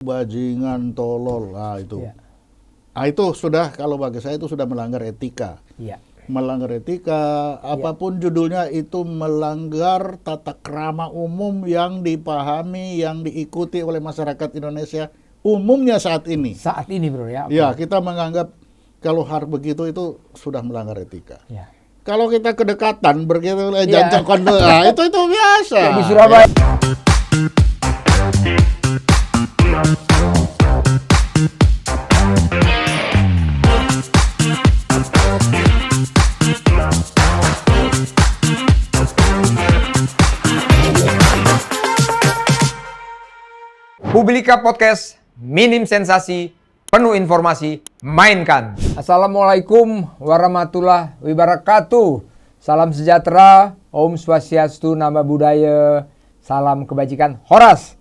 Bajingan, tolol, itu. Ya. Itu sudah, kalau bagi saya itu sudah melanggar etika. Ya. Melanggar etika, apapun judulnya itu melanggar tata krama umum yang dipahami, yang diikuti oleh masyarakat Indonesia umumnya saat ini. Saat ini bro ya. Ya, kita menganggap kalau hal begitu itu sudah melanggar etika. Ya. Kalau kita kedekatan begitu, jancok kondol, itu biasa. Ya, di Surabaya. Publika Podcast, minim sensasi, penuh informasi, mainkan. Assalamualaikum warahmatullahi wabarakatuh. Salam sejahtera, Om Swastiastu, Nama Budaya, salam kebajikan, Horas.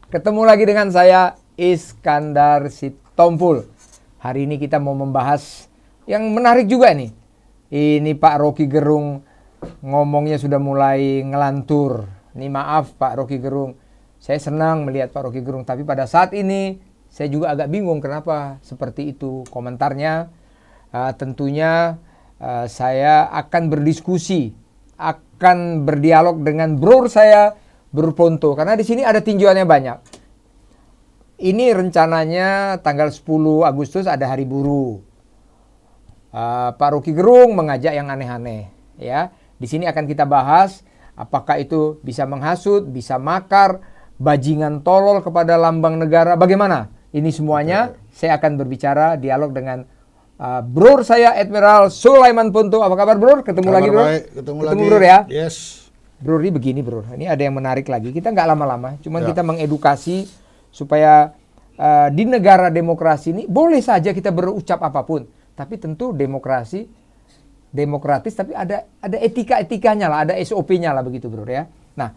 Ketemu lagi dengan saya, Iskandar Sitompul. Hari ini kita mau membahas yang menarik juga nih. Ini Pak Rocky Gerung ngomongnya sudah mulai ngelantur. Ini maaf Pak Rocky Gerung. Saya senang melihat Pak Rocky Gerung, tapi pada saat ini saya juga agak bingung kenapa seperti itu komentarnya. Tentunya saya akan berdiskusi, akan berdialog dengan bro saya, Bro Ponto, karena di sini ada tinjauannya banyak. Ini rencananya tanggal 10 Agustus ada Hari Buruh. Pak Rocky Gerung mengajak yang aneh-aneh, ya. Di sini akan kita bahas apakah itu bisa menghasut, bisa makar, bajingan tolol kepada lambang negara, bagaimana? Ini semuanya saya akan berbicara dialog dengan bro saya Admiral Sulaiman Ponto. Apa kabar bro? Ketemu lagi bro? Ketemu lagi bro ya? Yes. Bro, ini begini bro, ini ada yang menarik lagi. Kita nggak lama-lama, cuman kita mengedukasi supaya di negara demokrasi ini boleh saja kita berucap apapun, tapi tentu demokratis, tapi ada etika-etikanya lah, ada SOP-nya lah begitu bro ya. Nah,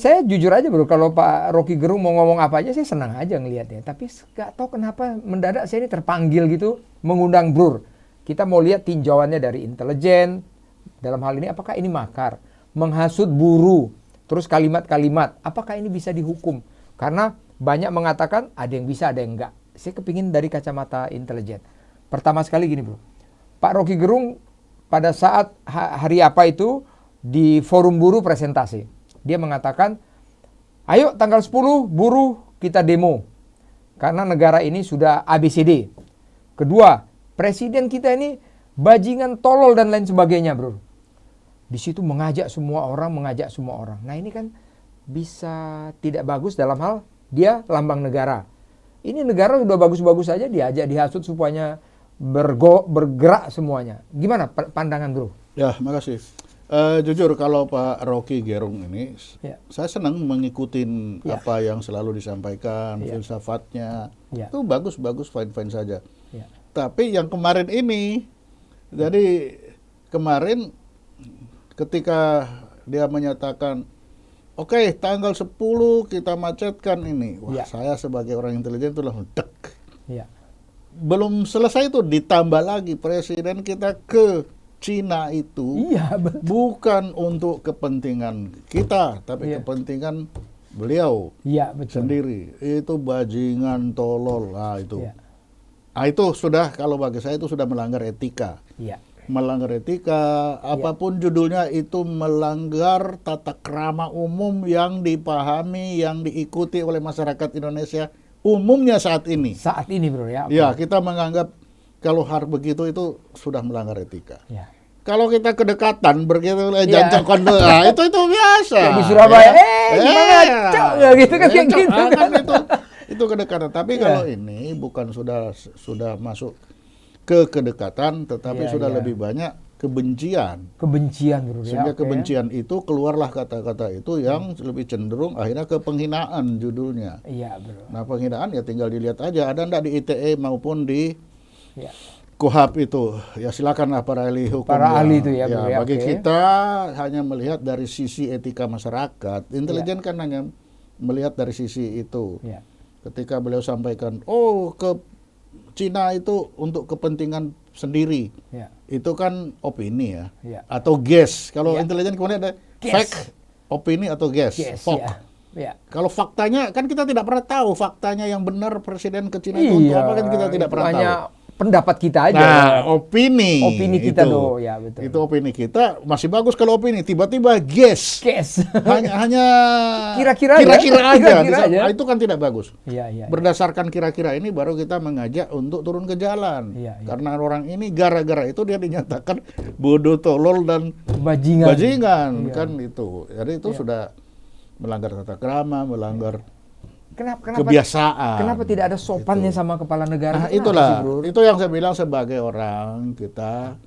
saya jujur aja bro, kalau Pak Rocky Gerung mau ngomong apa aja saya senang aja ngelihatnya. Tapi nggak tahu kenapa mendadak saya ini terpanggil gitu mengundang bro. Kita mau lihat tinjauannya dari intelijen. Dalam hal ini apakah ini makar, menghasut buruh, terus kalimat-kalimat, apakah ini bisa dihukum? Karena banyak mengatakan ada yang bisa, ada yang enggak. Saya kepingin dari kacamata intelijen. Pertama sekali gini bro, Pak Rocky Gerung pada saat hari apa itu di forum buruh presentasi. Dia mengatakan, ayo tanggal 10 buruh kita demo. Karena negara ini sudah ABCD. Kedua, presiden kita ini bajingan tolol dan lain sebagainya bro. Di situ mengajak semua orang. Nah ini kan bisa tidak bagus dalam hal dia lambang negara. Ini negara udah bagus-bagus saja diajak dihasut supaya bergerak semuanya. Gimana pandangan bro? Ya, makasih. Jujur kalau Pak Rocky Gerung ini, saya senang mengikuti apa yang selalu disampaikan, filsafatnya. Itu bagus, fine-fine saja. Tapi yang kemarin ini, jadi kemarin ketika dia menyatakan, oke, tanggal 10 kita macetkan ini. Wah, saya sebagai orang intelijen itu langsung dek. Belum selesai itu ditambah lagi presiden kita ke Cina itu bukan untuk kepentingan kita, tapi kepentingan beliau sendiri. Itu bajingan, tolol, itu. Itu sudah, kalau bagi saya itu sudah melanggar etika. Melanggar etika, apapun judulnya itu melanggar tata krama umum yang dipahami, yang diikuti oleh masyarakat Indonesia umumnya saat ini. Saat ini bro ya. Ya, kita menganggap kalau hal begitu itu sudah melanggar etika. Kalau kita kedekatan begitu, jancok kondol, itu biasa. Ya, di Surabaya, gimana cok, ya gitu kan kayak gitu kan. Itu kedekatan. Tapi kalau ini bukan sudah masuk ke kedekatan, tetapi sudah lebih banyak kebencian. Kebencian bro. Sehingga kebencian itu keluarlah kata-kata itu yang lebih cenderung akhirnya ke penghinaan judulnya. Iya bro. Nah penghinaan ya tinggal dilihat aja ada enggak di ITE maupun di KUHP itu. Ya silakanlah para ahli hukum. Para ahli itu ya bro. Bagi kita hanya melihat dari sisi etika masyarakat. Intelijen kan hanya melihat dari sisi itu. Ketika beliau sampaikan, ke Cina itu untuk kepentingan sendiri. Itu kan opini ya. Atau guess. Kalau intelijen kemudian ada fact, opini atau guess. Ya. Kalau faktanya kan kita tidak pernah tahu faktanya yang benar presiden ke Cina itu untuk apa kan kita tidak pernah hanya tahu. Pendapat kita aja. Nah, opini kita itu. ya betul. Itu opini kita masih bagus kalau opini tiba-tiba guess. hanya kira-kira aja. Itu kan tidak bagus. Iya. Berdasarkan kira-kira ini baru kita mengajak untuk turun ke jalan. Iya. Karena orang ini gara-gara itu dia dinyatakan bodoh, tolol dan bajingan iya. kan itu. Jadi itu sudah melanggar tata krama, melanggar Kenapa kebiasaan. Kenapa tidak ada sopannya sama kepala negara? Nah, itulah. Itu yang saya bilang sebagai orang kita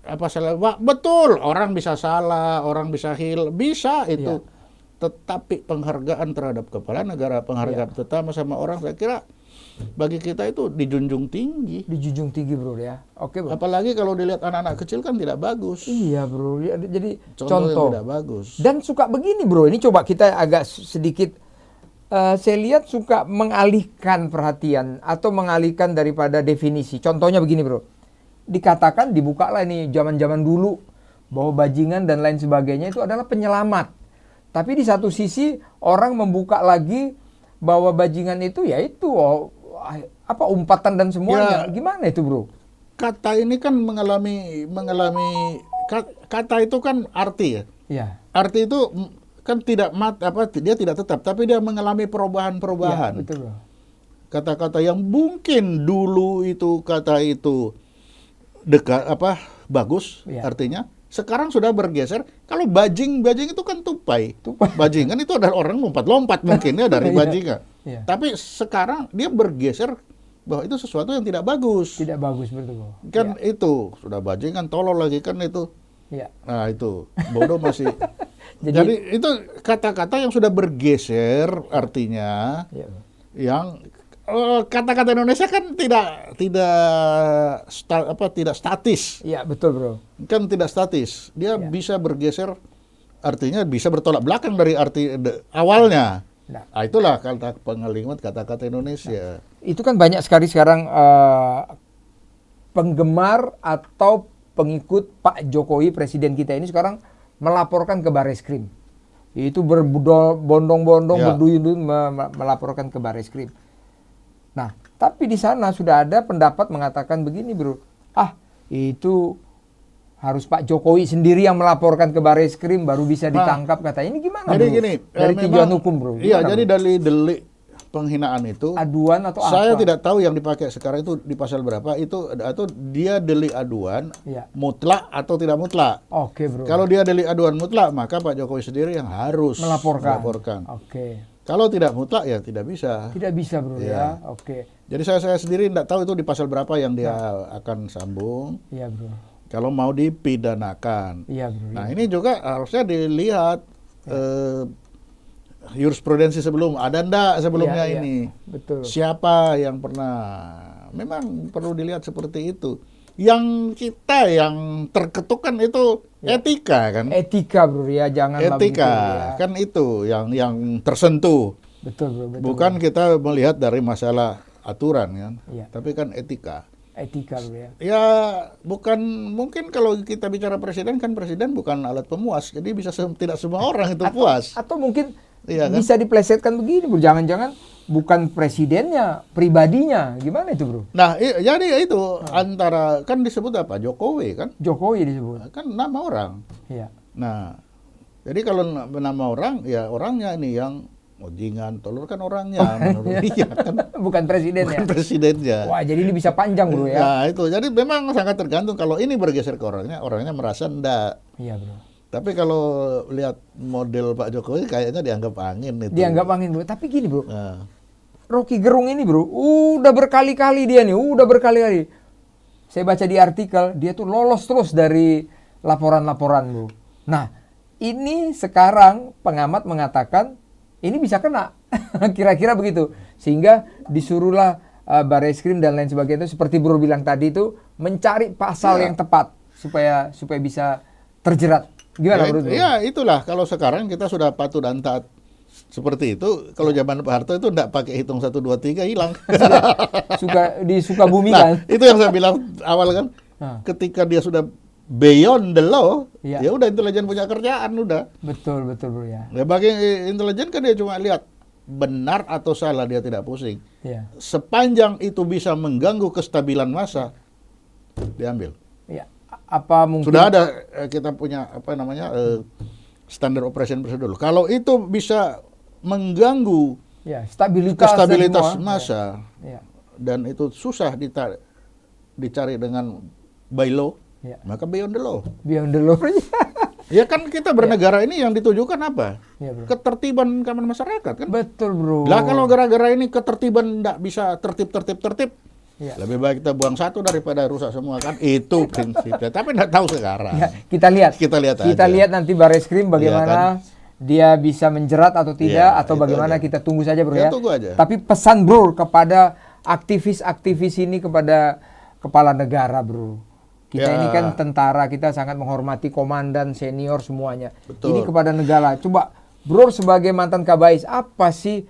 salah? Betul, orang bisa salah, orang bisa bisa itu. Tetapi penghargaan terhadap kepala negara, penghargaan terutama sama orang, saya kira bagi kita itu dijunjung tinggi. Dijunjung tinggi, Bro ya. Oke, Bro. Apalagi kalau dilihat anak-anak kecil kan tidak bagus. Iya, Bro. Jadi contoh yang tidak bagus. Dan suka begini, Bro. Ini coba kita agak sedikit saya lihat suka mengalihkan perhatian atau mengalihkan daripada definisi. Contohnya begini, Bro. Dikatakan dibukalah ini zaman-zaman dulu bahwa bajingan dan lain sebagainya itu adalah penyelamat. Tapi di satu sisi orang membuka lagi bahwa bajingan itu yaitu umpatan dan semuanya. Gimana itu, Bro? Kata ini kan mengalami kata itu kan arti ya. Iya. Arti itu kan dia tidak tetap, tapi dia mengalami perubahan-perubahan. Ya, betul. Kata-kata yang mungkin dulu itu kata itu dekat bagus artinya, sekarang sudah bergeser. Kalau bajing itu kan tupai. Bajingan itu adalah orang lompat-lompat mungkin ya dari bajingan. Tapi sekarang dia bergeser bahwa itu sesuatu yang tidak bagus. Tidak bagus, betul. Kan itu sudah bajingan, tolol lagi kan itu. Nah itu bodoh masih. Jadi itu kata-kata yang sudah bergeser artinya, yang kata-kata Indonesia kan tidak statis. Iya, betul, Bro. Kan tidak statis. Dia bisa bergeser, artinya bisa bertolak belakang dari arti awalnya. Nah, itulah kata pengalimat kata-kata Indonesia. Itu kan banyak sekali sekarang penggemar atau pengikut Pak Jokowi, presiden kita ini sekarang melaporkan ke Bareskrim. Itu berbondong-bondong, berduyun-duyun melaporkan ke Bareskrim. Nah, tapi di sana sudah ada pendapat mengatakan begini, Bro. Itu harus Pak Jokowi sendiri yang melaporkan ke Bareskrim baru bisa ditangkap, kata. Ini gimana, jadi Bro? Gini, dari tinjauan hukum, Bro. Iya, jadi dari delik penghinaan itu aduan atau saya apa? tidak tahu yang dipakai sekarang itu di pasal berapa itu, atau dia delik aduan mutlak atau tidak mutlak. Oke, Bro. Kalau dia delik aduan mutlak, maka Pak Jokowi sendiri yang harus melaporkan. Oke. Kalau tidak mutlak ya tidak bisa. Tidak bisa, Bro, ya. Oke. Jadi saya sendiri tidak tahu itu di pasal berapa yang dia akan sambung. Iya, Bro. Kalau mau dipidanakan. Iya, Bro. Nah, ini juga harusnya dilihat jurisprudensi ada ndak sebelumnya ini. Betul. Siapa yang pernah, memang perlu dilihat seperti itu. Yang kita yang terketukan itu etika kan. Etika, Bro, ya, jangan etika kan itu yang tersentuh. Betul, Bro. Betul, bukan Bro. Kita melihat dari masalah aturan kan. Tapi kan etika. Etika, Bro, ya. Ya, bukan, mungkin kalau kita bicara presiden kan, presiden bukan alat pemuas. Jadi bisa tidak semua orang itu puas. Atau mungkin bisa diplesetkan begini, Bro. Jangan-jangan bukan presidennya, pribadinya. Gimana itu, Bro? Nah, jadi itu antara, kan disebut apa? Jokowi kan? Jokowi disebut. Kan nama orang. Iya. Nah, jadi kalau nama orang, ya orangnya ini yang bajingan, tolol kan orangnya. Menurut dia kan. Bukan presidennya. Bukan presidennya. Wah, jadi ini bisa panjang, Bro, ya. Nah, itu. Jadi memang sangat tergantung. Kalau ini bergeser ke orangnya merasa enggak. Iya, Bro. Tapi kalau lihat model Pak Jokowi kayaknya dianggap angin itu. Dianggap angin, Bro. Tapi gini, Bro. Rocky Gerung ini, Bro, udah berkali-kali dia nih, Saya baca di artikel, dia tuh lolos terus dari laporan-laporan, Bro. Nah, ini sekarang pengamat mengatakan ini bisa kena. Kira-kira begitu. Sehingga disuruhlah Bareskrim dan lain sebagainya itu, seperti Bro bilang tadi itu, mencari pasal yang tepat supaya bisa terjerat. Gimana, Bro? Ya, itulah. Kalau sekarang kita sudah patuh dan taat seperti itu. Kalau zaman Pak Harto itu enggak pakai hitung 1, 2, 3 hilang. Suka di Sukabumi kan. Itu yang saya bilang awal kan. Ketika dia sudah beyond the law, ya udah intelijen punya kerjaan udah. Betul bro ya. Ya bagi intelijen kan dia cuma lihat benar atau salah, dia tidak pusing. Ya. Sepanjang itu bisa mengganggu kestabilan massa, diambil. Ya. Apa mungkin sudah ada kita punya apa namanya standard operation procedure. Kalau itu bisa mengganggu stabilitas massa, dan itu susah dicari dengan by law, maka beyond the law. Beyond the law. Ya kan kita bernegara ini yang ditujukan apa? Ketertiban keamanan masyarakat kan? Betul bro. Lah kalau gara-gara ini ketertiban tidak bisa tertib, lebih baik kita buang satu daripada rusak semua kan? Itu prinsipnya. Tapi tidak tahu sekarang. Ya, kita lihat nanti Barreskrim bagaimana dia bisa menjerat atau tidak, atau bagaimana aja. Kita tunggu saja bro ya. Tunggu aja. Tapi pesan bro kepada aktivis-aktivis ini, kepada kepala negara bro. Kita ini kan tentara, kita sangat menghormati komandan, senior semuanya. Betul. Ini kepada negara. Coba bro sebagai mantan Kabais, apa sih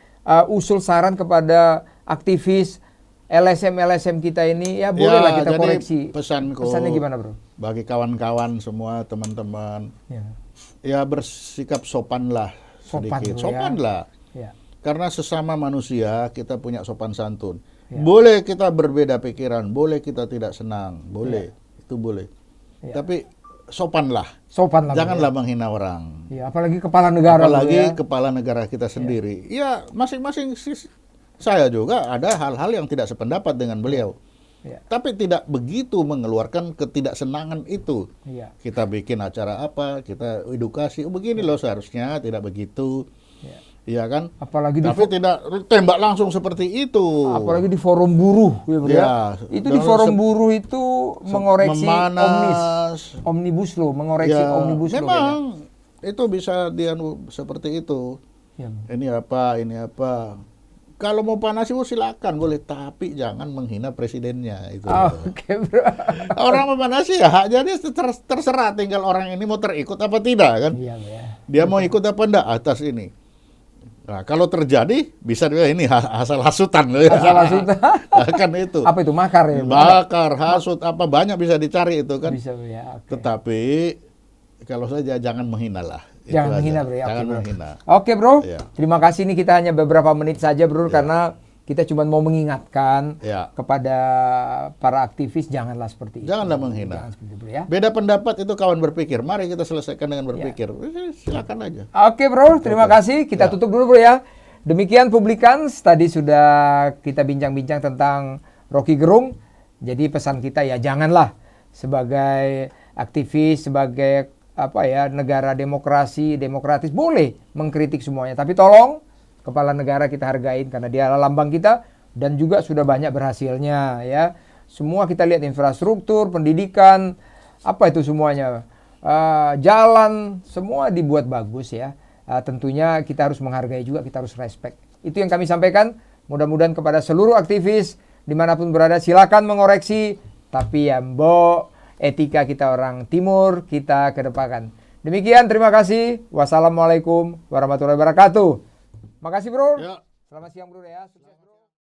usul saran kepada aktivis LSM kita ini? Ya bolehlah kita koreksi. Pesannya gimana bro? Bagi kawan-kawan semua, teman-teman, ya bersikap sopanlah sedikit. Sopanlah. Ya. Karena sesama manusia kita punya sopan santun. Boleh kita berbeda pikiran, boleh kita tidak senang, boleh. Itu boleh. Tapi sopanlah. Janganlah menghina orang. Ya, apalagi kepala negara. Kepala negara kita sendiri. Ya, masing-masing saya juga ada hal-hal yang tidak sependapat dengan beliau. Tapi tidak begitu mengeluarkan ketidaksenangan itu. Kita bikin acara apa, kita edukasi, begini loh seharusnya, tidak begitu. Iya kan? Tapi tidak tembak langsung seperti itu. Apalagi di forum buruh, itu di forum buruh itu mengoreksi omnibus law, omnibus law. Memang itu bisa seperti itu. Ini apa. Kalau mau panas itu silakan boleh, tapi jangan menghina presidennya itu. Oke, bro. Orang memanasi ya, jadi terserah, tinggal orang ini mau terikut apa tidak kan? Dia mau ikut apa enggak atas ini. Nah, kalau terjadi bisa ini asal hasutan. Asal hasutan. Kan itu. Apa itu makar ya? Makar, hasut, apa banyak bisa dicari itu kan. Bisa ya. Okay. Tetapi kalau saja jangan menghina lah. Jangan menghina bro. Jangan menghina. Oke bro. Terima kasih, ini kita hanya beberapa menit saja bro, karena kita cuma mau mengingatkan kepada para aktivis, janganlah seperti itu. Janganlah menghina. Jangan seperti itu, ya. Beda pendapat itu kawan berpikir. Mari kita selesaikan dengan berpikir. Silakan aja. Oke bro, terima kasih. Kita tutup dulu bro ya. Demikian Publikans, tadi sudah kita bincang-bincang tentang Rocky Gerung. Jadi pesan kita ya janganlah sebagai aktivis, sebagai negara demokratis boleh mengkritik semuanya, tapi tolong kepala negara kita hargain karena dia adalah lambang kita dan juga sudah banyak berhasilnya ya. Semua kita lihat infrastruktur, pendidikan, apa itu semuanya, jalan, semua dibuat bagus ya. Tentunya kita harus menghargai juga, kita harus respect. Itu yang kami sampaikan. Mudah-mudahan kepada seluruh aktivis dimanapun berada, silakan mengoreksi, tapi ya etika kita orang timur kita kedepankan. Demikian, terima kasih. Wassalamualaikum warahmatullahi wabarakatuh. Makasih bro. Selamat siang bro ya. Sukses.